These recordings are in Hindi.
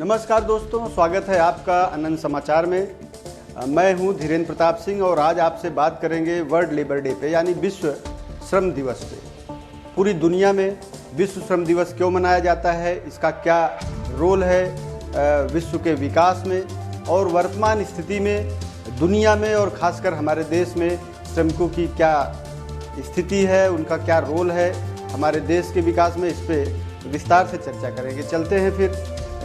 नमस्कार दोस्तों, स्वागत है आपका अनंत समाचार में। मैं हूं धीरेन्द्र प्रताप सिंह और आज आपसे बात करेंगे वर्ल्ड लेबर डे पे, यानी विश्व श्रम दिवस पे। पूरी दुनिया में विश्व श्रम दिवस क्यों मनाया जाता है, इसका क्या रोल है विश्व के विकास में और वर्तमान स्थिति में दुनिया में और ख़ासकर हमारे देश में श्रमिकों की क्या स्थिति है, उनका क्या रोल है हमारे देश के विकास में, इस पर विस्तार से चर्चा करेंगे। चलते हैं फिर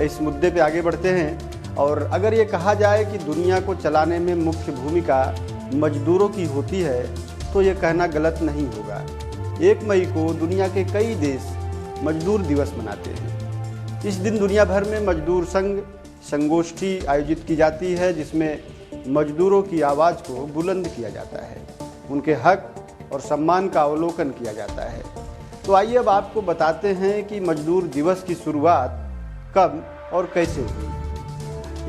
इस मुद्दे पे आगे बढ़ते हैं। और अगर ये कहा जाए कि दुनिया को चलाने में मुख्य भूमिका मजदूरों की होती है तो ये कहना गलत नहीं होगा। 1 मई को दुनिया के कई देश मजदूर दिवस मनाते हैं। इस दिन दुनिया भर में मजदूर संगोष्ठी आयोजित की जाती है, जिसमें मजदूरों की आवाज़ को बुलंद किया जाता है, उनके हक और सम्मान का अवलोकन किया जाता है। तो आइए अब आपको बताते हैं कि मजदूर दिवस की शुरुआत कब और कैसे हुई।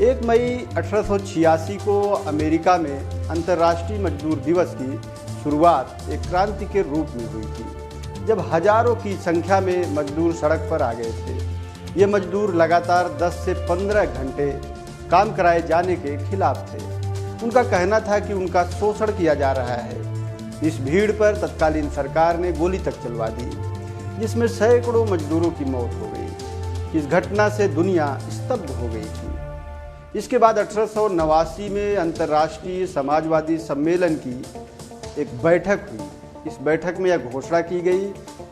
1 मई 1886 को अमेरिका में अंतर्राष्ट्रीय मजदूर दिवस की शुरुआत एक क्रांति के रूप में हुई थी, जब हजारों की संख्या में मजदूर सड़क पर आ गए थे। ये मजदूर लगातार 10 से 15 घंटे काम कराए जाने के खिलाफ थे। उनका कहना था कि उनका शोषण किया जा रहा है। इस भीड़ पर तत्कालीन सरकार ने गोली तक चलवा दी, जिसमें सैकड़ों मजदूरों की मौत हो गई। इस घटना से दुनिया स्तब्ध हो गई थी। इसके बाद 1889 में अंतर्राष्ट्रीय समाजवादी सम्मेलन की एक बैठक हुई। इस बैठक में यह घोषणा की गई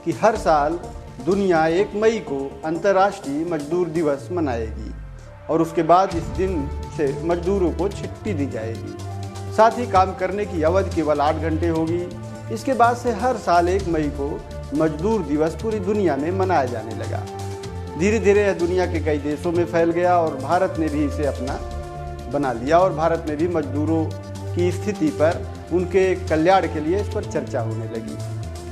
कि हर साल दुनिया 1 मई को अंतर्राष्ट्रीय मजदूर दिवस मनाएगी और उसके बाद इस दिन से मजदूरों को छुट्टी दी जाएगी। साथ ही काम करने की अवधि केवल 8 घंटे होगी। इसके बाद से हर साल 1 मई को मजदूर दिवस पूरी दुनिया में मनाया जाने लगा। धीरे धीरे यह दुनिया के कई देशों में फैल गया और भारत ने भी इसे अपना बना लिया और भारत में भी मजदूरों की स्थिति पर, उनके कल्याण के लिए इस पर चर्चा होने लगी।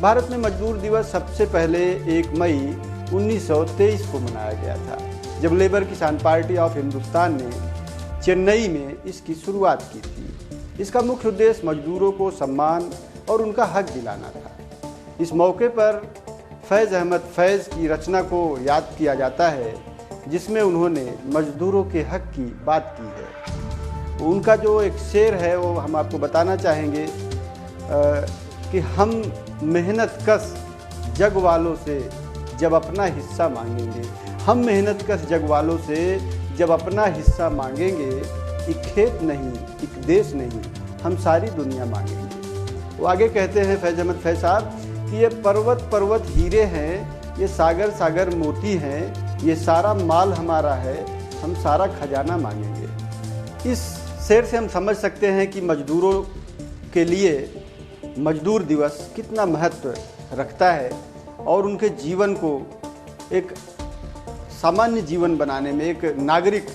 भारत में मजदूर दिवस सबसे पहले 1 मई 1923 को मनाया गया था, जब लेबर किसान पार्टी ऑफ हिंदुस्तान ने चेन्नई में इसकी शुरुआत की थी। इसका मुख्य उद्देश्य मजदूरों को सम्मान और उनका हक दिलाना था। इस मौके पर फैज़ अहमद फैज़ की रचना को याद किया जाता है, जिसमें उन्होंने मजदूरों के हक की बात की है। उनका जो एक शेर है वो हम आपको बताना चाहेंगे कि हम मेहनत कश जग वालों से जब अपना हिस्सा मांगेंगे। हम मेहनत कश जग वालों से जब अपना हिस्सा मांगेंगे, एक खेत नहीं, एक देश नहीं, हम सारी दुनिया मांगेंगे। वो आगे कहते हैं फैज़ अहमद फैज़ साहब कि ये पर्वत पर्वत हीरे हैं, ये सागर सागर मोती हैं, ये सारा माल हमारा है, हम सारा खजाना मांगेंगे। इस शेर से हम समझ सकते हैं कि मजदूरों के लिए मजदूर दिवस कितना महत्व रखता है और उनके जीवन को एक सामान्य जीवन बनाने में, एक नागरिक,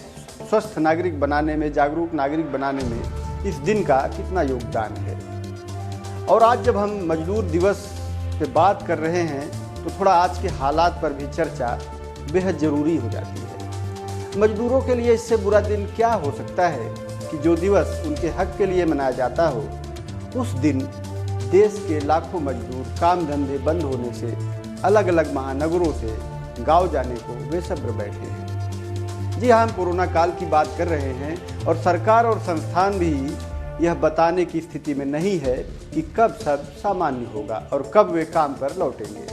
स्वस्थ नागरिक बनाने में, जागरूक नागरिक बनाने में इस दिन का कितना योगदान है। और आज जब हम मजदूर दिवस पे बात कर रहे हैं तो थोड़ा आज के हालात पर भी चर्चा बेहद ज़रूरी हो जाती है। मजदूरों के लिए इससे बुरा दिन क्या हो सकता है कि जो दिवस उनके हक के लिए मनाया जाता हो, उस दिन देश के लाखों मजदूर काम धंधे बंद होने से अलग अलग महानगरों से गांव जाने को बेसब्र बैठे हैं। जी हाँ, हम कोरोना काल की बात कर रहे हैं और सरकार और संस्थान भी यह बताने की स्थिति में नहीं है कि कब सब सामान्य होगा और कब वे काम पर लौटेंगे।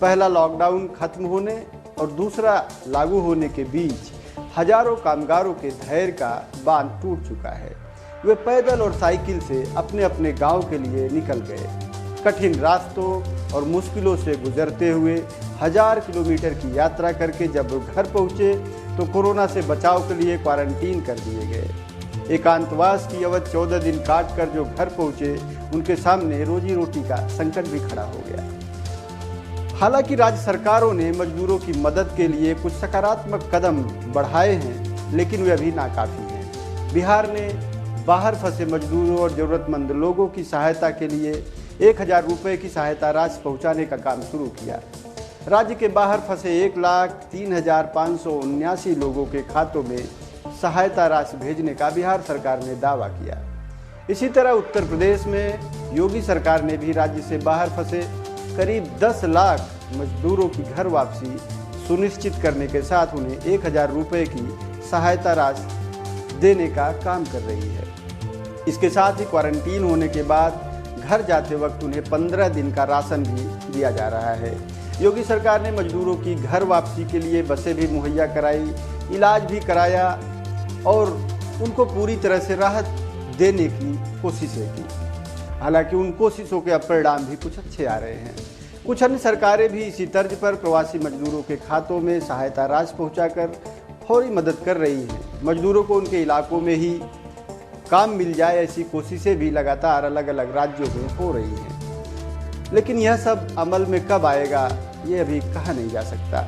पहला लॉकडाउन खत्म होने और दूसरा लागू होने के बीच हजारों कामगारों के धैर्य का बांध टूट चुका है। वे पैदल और साइकिल से अपने अपने गांव के लिए निकल गए। कठिन रास्तों और मुश्किलों से गुजरते हुए 1000 किलोमीटर की यात्रा करके जब वो घर पहुँचे तो कोरोना से बचाव के लिए क्वारंटीन कर दिए गए। एकांतवास की अवधि 14 दिन काट कर जो घर पहुँचे, उनके सामने रोजी रोटी का संकट भी खड़ा हो गया। हालांकि राज्य सरकारों ने मजदूरों की मदद के लिए कुछ सकारात्मक कदम बढ़ाए हैं, लेकिन वे अभी नाकाफी हैं। बिहार ने बाहर फंसे मजदूरों और ज़रूरतमंद लोगों की सहायता के लिए 1000 रुपये की सहायता राशि पहुँचाने का काम शुरू किया। राज्य के बाहर फंसे 1,03,579 लोगों के खातों में सहायता राशि भेजने का बिहार सरकार ने दावा किया। इसी तरह उत्तर प्रदेश में योगी सरकार ने भी राज्य से बाहर फंसे करीब 10 लाख मजदूरों की घर वापसी सुनिश्चित करने के साथ उन्हें 1000 रुपये की सहायता राशि देने का काम कर रही है। इसके साथ ही क्वारंटीन होने के बाद घर जाते वक्त उन्हें 15 दिन का राशन भी दिया जा रहा है। योगी सरकार ने मजदूरों की घर वापसी के लिए बसें भी मुहैया कराई, इलाज भी कराया और उनको पूरी तरह से राहत देने की कोशिशें की। हालांकि उन कोशिशों के परिणाम भी कुछ अच्छे आ रहे हैं। कुछ अन्य सरकारें भी इसी तर्ज पर प्रवासी मजदूरों के खातों में सहायता राशि पहुंचाकर फौरी मदद कर रही हैं। मजदूरों को उनके इलाकों में ही काम मिल जाए, ऐसी कोशिशें भी लगातार अलग अलग राज्यों में हो रही हैं। लेकिन यह सब अमल में कब आएगा, ये अभी कहा नहीं जा सकता।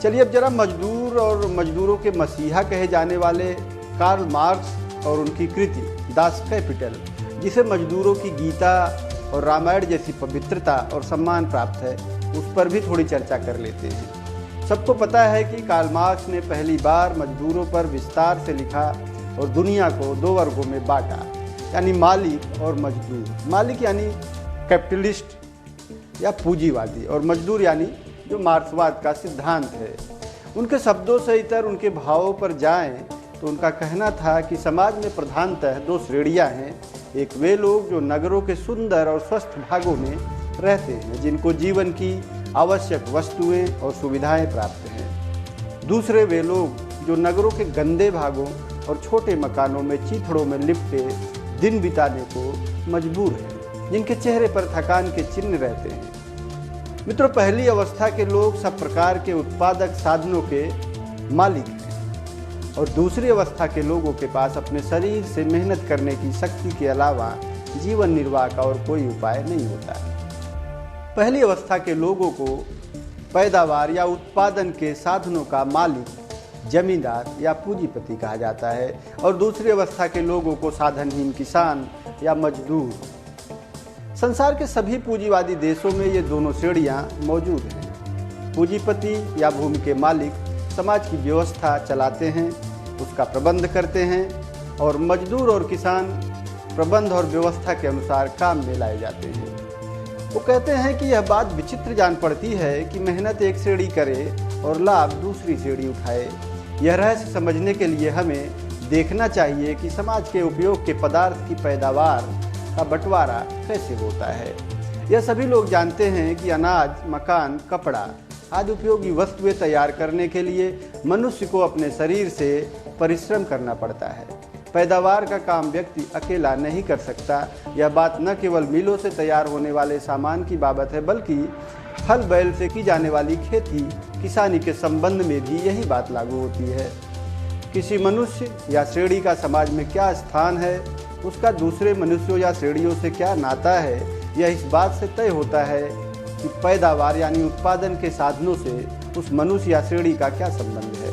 चलिए अब जरा मजदूर और मजदूरों के मसीहा कहे जाने वाले कार्ल मार्क्स और उनकी कृति दास कैपिटल, जिसे मजदूरों की गीता और रामायण जैसी पवित्रता और सम्मान प्राप्त है, उस पर भी थोड़ी चर्चा कर लेते हैं। सबको पता है कि कार्ल मार्क्स ने पहली बार मजदूरों पर विस्तार से लिखा और दुनिया को 2 वर्गों में बांटा, यानी मालिक और मजदूर। मालिक यानी कैपिटलिस्ट या पूंजीवादी, और मजदूर यानी जो मार्क्सवाद का सिद्धांत है। उनके शब्दों से इतर उनके भावों पर जाएं तो उनका कहना था कि समाज में प्रधानतः 2 श्रेणियां हैं। एक वे लोग जो नगरों के सुंदर और स्वस्थ भागों में रहते हैं, जिनको जीवन की आवश्यक वस्तुएं और सुविधाएं प्राप्त हैं। दूसरे वे लोग जो नगरों के गंदे भागों और छोटे मकानों में चीथड़ों में लिपटे दिन बिताने को मजबूर हैं, जिनके चेहरे पर थकान के चिन्ह रहते हैं। मित्रों, पहली अवस्था के लोग सब प्रकार के उत्पादक साधनों के मालिक हैं और दूसरी अवस्था के लोगों के पास अपने शरीर से मेहनत करने की शक्ति के अलावा जीवन निर्वाह का और कोई उपाय नहीं होता। पहली अवस्था के लोगों को पैदावार या उत्पादन के साधनों का मालिक जमींदार या पूंजीपति कहा जाता है और दूसरी अवस्था के लोगों को साधनहीन किसान या मजदूर। संसार के सभी पूंजीवादी देशों में ये दोनों श्रेणियां मौजूद हैं। पूंजीपति या भूमि के मालिक समाज की व्यवस्था चलाते हैं, उसका प्रबंध करते हैं, और मजदूर और किसान प्रबंध और व्यवस्था के अनुसार काम में लाए जाते हैं। वो कहते हैं कि यह बात विचित्र जान पड़ती है कि मेहनत एक श्रेणी करे और लाभ दूसरी श्रेणी उठाए। यह रहस्य समझने के लिए हमें देखना चाहिए कि समाज के उपयोग के पदार्थ की पैदावार का बंटवारा कैसे होता है। यह सभी लोग जानते हैं कि अनाज, मकान, कपड़ा आदि उपयोगी वस्तुएं तैयार करने के लिए मनुष्य को अपने शरीर से परिश्रम करना पड़ता है। पैदावार का काम व्यक्ति अकेला नहीं कर सकता। यह बात न केवल मिलों से तैयार होने वाले सामान की बाबत है, बल्कि हल बैल से की जाने वाली खेती किसानी के संबंध में भी यही बात लागू होती है। किसी मनुष्य या श्रेणी का समाज में क्या स्थान है, उसका दूसरे मनुष्यों या श्रेणियों से क्या नाता है, यह इस बात से तय होता है कि पैदावार यानी उत्पादन के साधनों से उस मनुष्य या श्रेणी का क्या संबंध है।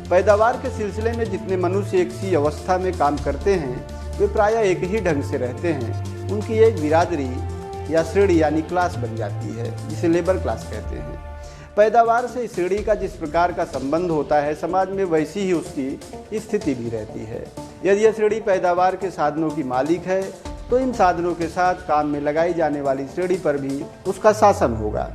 पैदावार के सिलसिले में जितने मनुष्य एक सी अवस्था में काम करते हैं, वे प्रायः एक ही ढंग से रहते हैं। उनकी एक बिरादरी या श्रेणी यानी क्लास बन जाती है, जिसे लेबर क्लास कहते हैं। पैदावार से इस श्रेणी का जिस प्रकार का संबंध होता है, समाज में वैसी ही उसकी स्थिति भी रहती है। यदि यह श्रेणी पैदावार के साधनों की मालिक है, तो इन साधनों के साथ काम में लगाई जाने वाली श्रेणी पर भी उसका शासन होगा।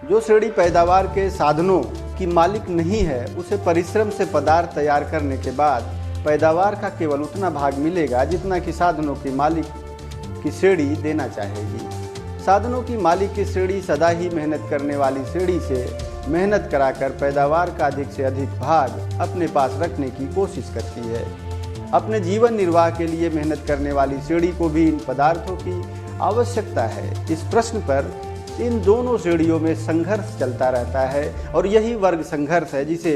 जो श्रेणी पैदावार के साधनों की मालिक नहीं है, उसे परिश्रम से पदार्थ तैयार करने के बाद पैदावार का केवल उतना भाग मिलेगा जितना कि साधनों की मालिक की श्रेणी देना चाहेगी। साधनों की मालिक की श्रेणी सदा ही मेहनत करने वाली श्रेणी से मेहनत कराकर पैदावार का अधिक से अधिक भाग अपने पास रखने की कोशिश करती है। अपने जीवन निर्वाह के लिए मेहनत करने वाली श्रेणी को भी इन पदार्थों की आवश्यकता है। इस प्रश्न पर इन दोनों श्रेणियों में संघर्ष चलता रहता है और यही वर्ग संघर्ष है जिसे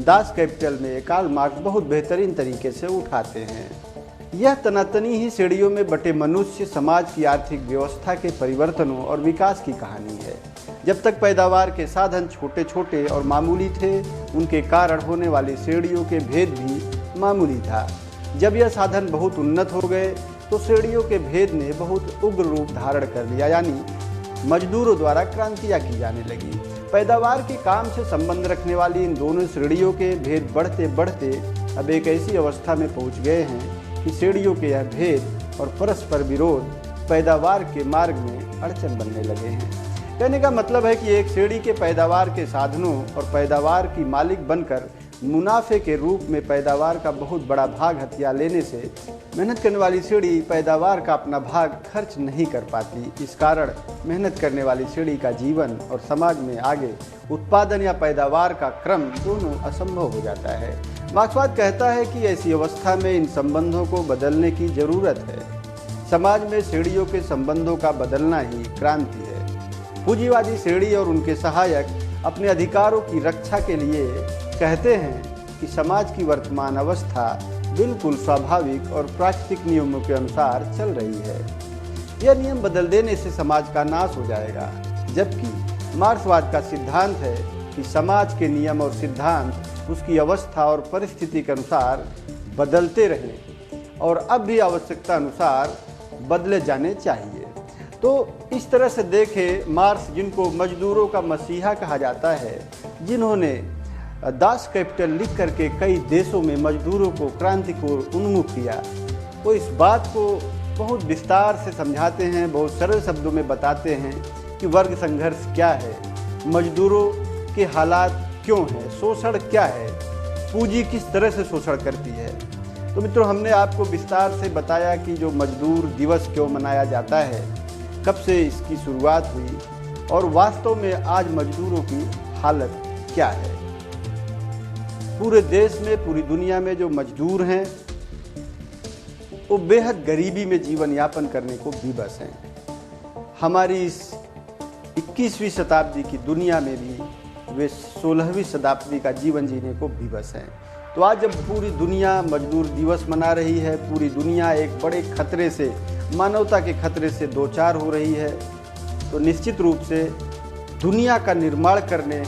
दास कैपिटल में कार्ल मार्क्स बहुत बेहतरीन तरीके से उठाते हैं। यह तनातनी ही श्रेणियों में बटे मनुष्य समाज की आर्थिक व्यवस्था के परिवर्तनों और विकास की कहानी है। जब तक पैदावार के साधन छोटे छोटे और मामूली थे, उनके कारण होने वाली श्रेणियों के भेद भी मामूली था। जब यह साधन बहुत उन्नत हो गए तो श्रेणियों के भेद ने बहुत उग्र रूप धारण कर लिया, यानी मजदूरों द्वारा क्रांतियां की जाने लगी। पैदावार के काम से संबंध रखने वाली इन दोनों श्रेणियों के भेद बढ़ते बढ़ते अब एक ऐसी अवस्था में पहुंच गए हैं कि श्रेणियों के यह भेद और परस्पर विरोध पैदावार के मार्ग में अड़चन बनने लगे हैं। कहने का मतलब है कि एक सीढ़ी के पैदावार के साधनों और पैदावार की मालिक बनकर मुनाफे के रूप में पैदावार का बहुत बड़ा भाग हथिया लेने से मेहनत करने वाली सीढ़ी पैदावार का अपना भाग खर्च नहीं कर पाती। इस कारण मेहनत करने वाली सीढ़ी का जीवन और समाज में आगे उत्पादन या पैदावार का क्रम दोनों असंभव हो जाता है। मार्क्सवाद कहता है कि ऐसी अवस्था में इन संबंधों को बदलने की जरूरत है। समाज में सीढ़ियों के संबंधों का बदलना ही क्रांति है। पूंजीवादी सीढ़ी और उनके सहायक अपने अधिकारों की रक्षा के लिए कहते हैं कि समाज की वर्तमान अवस्था बिल्कुल स्वाभाविक और प्राकृतिक नियमों के अनुसार चल रही है। यह नियम बदल देने से समाज का नाश हो जाएगा, जबकि मार्क्सवाद का सिद्धांत है कि समाज के नियम और सिद्धांत उसकी अवस्था और परिस्थिति के अनुसार बदलते रहें और अब भी आवश्यकता अनुसार बदले जाने चाहिए। तो इस तरह से देखें, मार्क्स, जिनको मजदूरों का मसीहा कहा जाता है, जिन्होंने दास कैपिटल लिख करके कई देशों में मजदूरों को क्रांति को उन्मुख किया, वो इस बात को बहुत विस्तार से समझाते हैं, बहुत सरल शब्दों में बताते हैं कि वर्ग संघर्ष क्या है, मजदूरों के हालात क्यों हैं, शोषण क्या है, पूंजी किस तरह से शोषण करती है। तो मित्रों, हमने आपको विस्तार से बताया कि जो मजदूर दिवस क्यों मनाया जाता है, कब से इसकी शुरुआत हुई और वास्तव में आज मजदूरों की हालत क्या है। पूरे देश में, पूरी दुनिया में जो मजदूर हैं वो बेहद गरीबी में जीवन यापन करने को विवश हैं। हमारी इस 21वीं शताब्दी की दुनिया में भी वे 16वीं शताब्दी का जीवन जीने को विवश हैं। तो आज जब पूरी दुनिया मजदूर दिवस मना रही है, पूरी दुनिया एक बड़े खतरे से, मानवता के खतरे से दो चार हो रही है, तो निश्चित रूप से दुनिया का निर्माण करने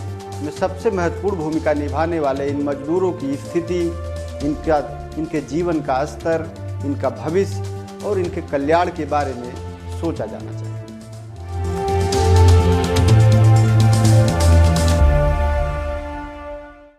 में सबसे महत्वपूर्ण भूमिका निभाने वाले इन मजदूरों की स्थिति, इनके जीवन का स्तर, इनका भविष्य और इनके कल्याण के बारे में सोचा जाना चाहिए।